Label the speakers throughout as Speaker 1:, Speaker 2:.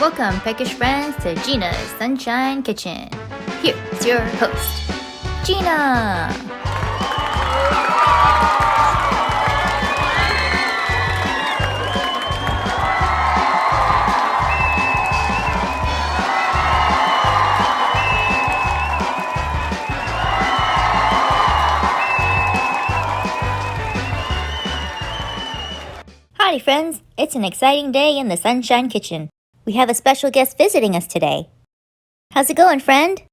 Speaker 1: welcome, peckish friends, to Gina's Sunshine Kitchen. Here's your host, Gina. Howdy, friends. It's an exciting day in the Sunshine Kitchen. We have a special guest visiting us today. How's it going, friend?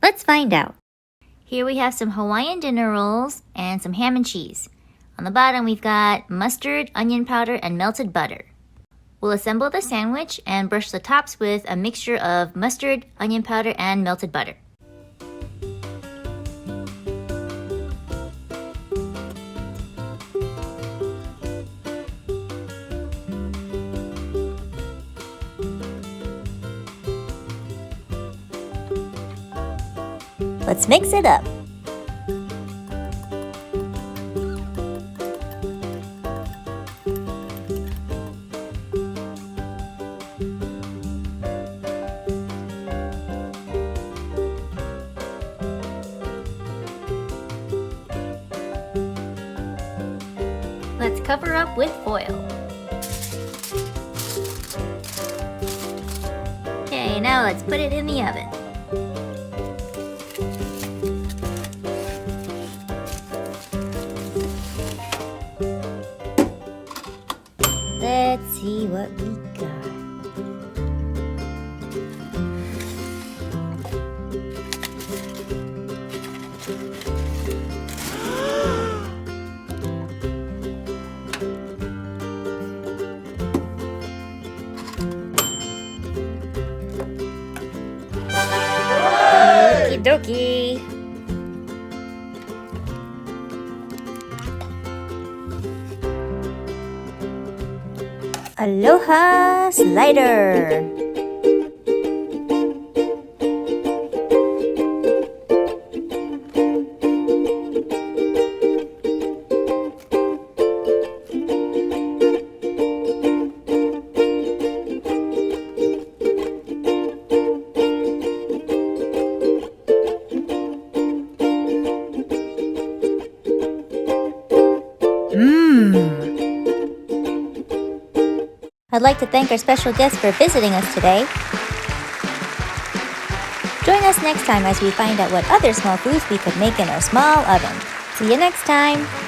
Speaker 1: Let's find out. Here we have some Hawaiian dinner rolls and some ham and cheese. On the bottom, we've got mustard, onion powder, and melted butter. We'll assemble the sandwich and brush the tops with a mixture of mustard, onion powder, and melted butter. Let's mix it up. Let's cover up with foil. Okay, now let's put it in the oven. Let's see what we got. Okie dokie. Aloha slider. I'd like to thank our special guest for visiting us today. Join us next time as we find out what other small foods we could make in our small oven. See you next time!